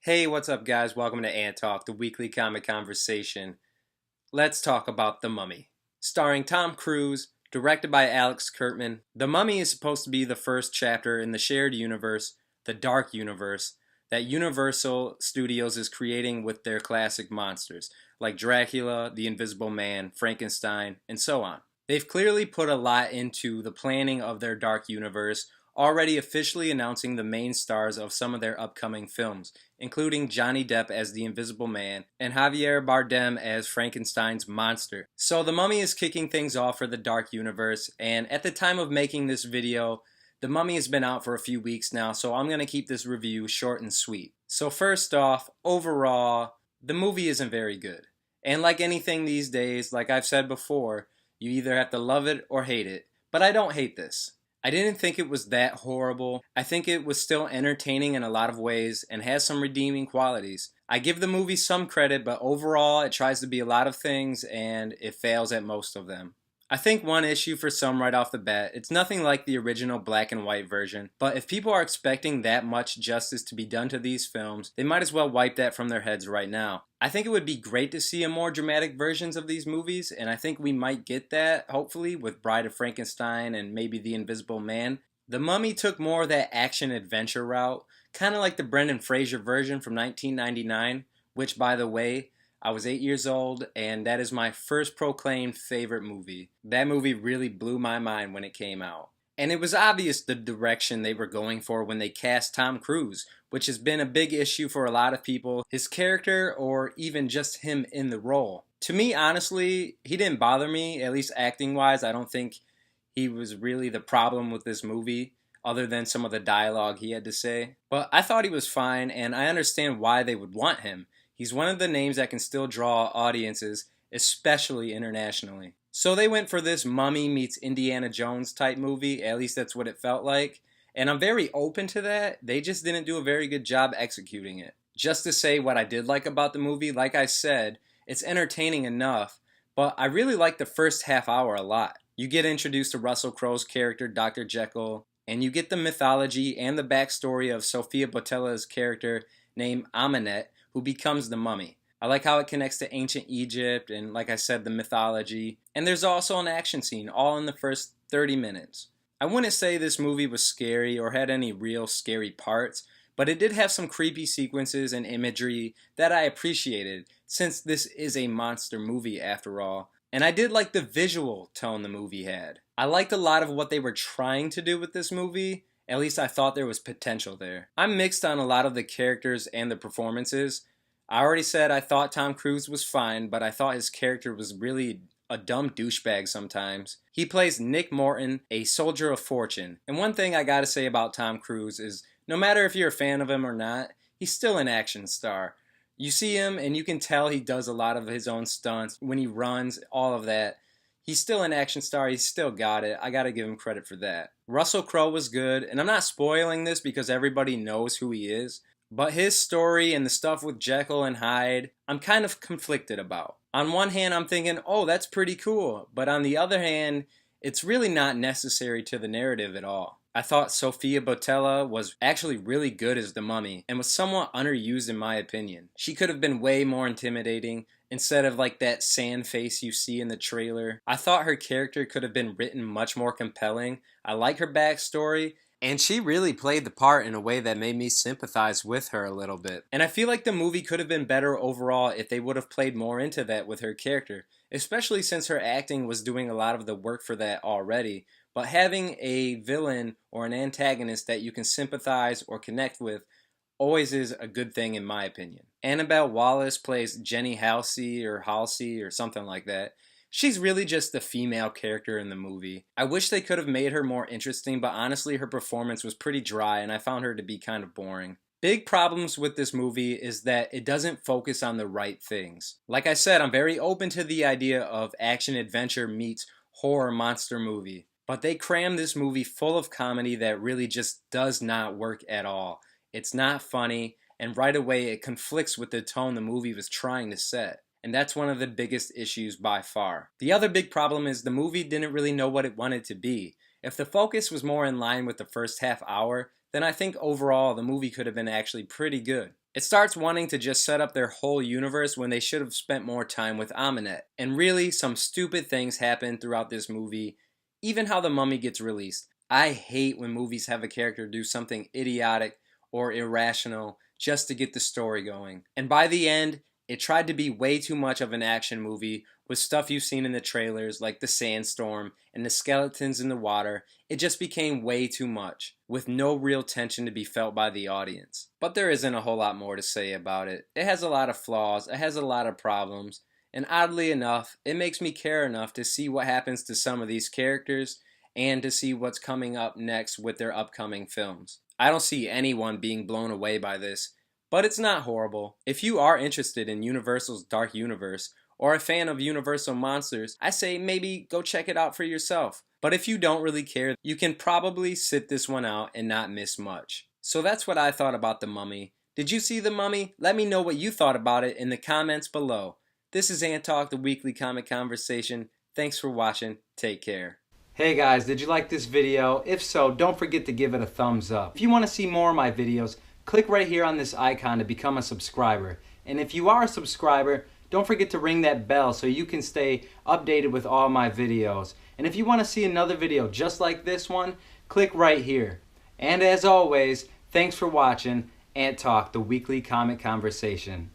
Hey, what's up, guys? Welcome to AnTalk, the weekly comic conversation. Let's talk about The Mummy. Starring Tom Cruise, directed by Alex Kurtzman, The Mummy is supposed to be the first chapter in the shared universe, the Dark Universe, that Universal Studios is creating with their classic monsters, like Dracula, the Invisible Man, Frankenstein, and so on. They've clearly put a lot into the planning of their Dark Universe, already officially announcing the main stars of some of their upcoming films, including Johnny Depp as the Invisible Man and Javier Bardem as Frankenstein's monster. So The Mummy is kicking things off for the Dark Universe, and at the time of making this video, The Mummy has been out for a few weeks now, so I'm going to keep this review short and sweet. So first off, overall, the movie isn't very good. And like anything these days, like I've said before, you either have to love it or hate it. But I don't hate this. I didn't think it was that horrible. I think it was still entertaining in a lot of ways and has some redeeming qualities. I give the movie some credit, but overall it tries to be a lot of things and it fails at most of them. I think one issue for some right off the bat, it's nothing like the original black and white version, but if people are expecting that much justice to be done to these films, they might as well wipe that from their heads right now. I think it would be great to see a more dramatic versions of these movies, and I think we might get that, hopefully, with Bride of Frankenstein and maybe The Invisible Man. The Mummy took more of that action-adventure route, kind of like the Brendan Fraser version from 1999, which, by the way, I was 8 years old, and that is my first proclaimed favorite movie. That movie really blew my mind when it came out. And it was obvious the direction they were going for when they cast Tom Cruise, which has been a big issue for a lot of people, his character or even just him in the role. To me, honestly, he didn't bother me, at least acting-wise. I don't think he was really the problem with this movie, other than some of the dialogue he had to say. But I thought he was fine, and I understand why they would want him. He's one of the names that can still draw audiences, especially internationally. So they went for this Mummy meets Indiana Jones type movie, at least that's what it felt like. And I'm very open to that, they just didn't do a very good job executing it. Just to say what I did like about the movie, like I said, it's entertaining enough, but I really like the first half hour a lot. You get introduced to Russell Crowe's character, Dr. Jekyll, and you get the mythology and the backstory of Sofia Boutellah's character named Amenet, who becomes the mummy. I like how it connects to ancient Egypt and, like I said, the mythology. And there's also an action scene, all in the first 30 minutes. I wouldn't say this movie was scary or had any real scary parts, but it did have some creepy sequences and imagery that I appreciated, since this is a monster movie after all. And I did like the visual tone the movie had. I liked a lot of what they were trying to do with this movie. At least I thought there was potential there. I'm mixed on a lot of the characters and the performances. I already said I thought Tom Cruise was fine, but I thought his character was really a dumb douchebag sometimes. He plays Nick Morton, a soldier of fortune. And one thing I gotta say about Tom Cruise is, no matter if you're a fan of him or not, he's still an action star. You see him and you can tell he does a lot of his own stunts, when he runs, all of that. He's still an action star, he's still got it. I gotta give him credit for that. Russell Crowe was good, and I'm not spoiling this because everybody knows who he is, but his story and the stuff with Jekyll and Hyde, I'm kind of conflicted about. On one hand, I'm thinking, oh, that's pretty cool, but on the other hand, it's really not necessary to the narrative at all. I thought Sofia Boutella was actually really good as the mummy and was somewhat underused in my opinion. She could have been way more intimidating instead of like that sand face you see in the trailer. I thought her character could have been written much more compelling. I like her backstory, and she really played the part in a way that made me sympathize with her a little bit. And I feel like the movie could have been better overall if they would have played more into that with her character, especially since her acting was doing a lot of the work for that already. But having a villain or an antagonist that you can sympathize or connect with always is a good thing in my opinion. Annabelle Wallis plays Jenny Halsey or something like that. She's really just the female character in the movie. I wish they could have made her more interesting, but honestly her performance was pretty dry and I found her to be kind of boring. Big problems with this movie is that it doesn't focus on the right things. Like I said, I'm very open to the idea of action-adventure meets horror monster movie. But they cram this movie full of comedy that really just does not work at all. It's not funny, and right away it conflicts with the tone the movie was trying to set. And that's one of the biggest issues by far. The other big problem is the movie didn't really know what it wanted to be. If the focus was more in line with the first half hour, then I think overall the movie could have been actually pretty good. It starts wanting to just set up their whole universe when they should have spent more time with Amenet. And really, some stupid things happen throughout this movie, even how the mummy gets released. I hate when movies have a character do something idiotic or irrational just to get the story going. And by the end, it tried to be way too much of an action movie with stuff you've seen in the trailers like the sandstorm and the skeletons in the water. It just became way too much, with no real tension to be felt by the audience. But there isn't a whole lot more to say about it. It has a lot of flaws, it has a lot of problems, and oddly enough, it makes me care enough to see what happens to some of these characters and to see what's coming up next with their upcoming films. I don't see anyone being blown away by this, but it's not horrible. If you are interested in Universal's Dark Universe or a fan of Universal Monsters, I say maybe go check it out for yourself. But if you don't really care, you can probably sit this one out and not miss much. So that's what I thought about The Mummy. Did you see The Mummy? Let me know what you thought about it in the comments below. This is AnTalk, the weekly comic conversation. Thanks for watching. Take care. Hey guys, did you like this video? If so, don't forget to give it a thumbs up. If you want to see more of my videos, click right here on this icon to become a subscriber. And if you are a subscriber, don't forget to ring that bell so you can stay updated with all my videos. And if you want to see another video just like this one, click right here. And as always, thanks for watching AnTalk, the weekly comic conversation.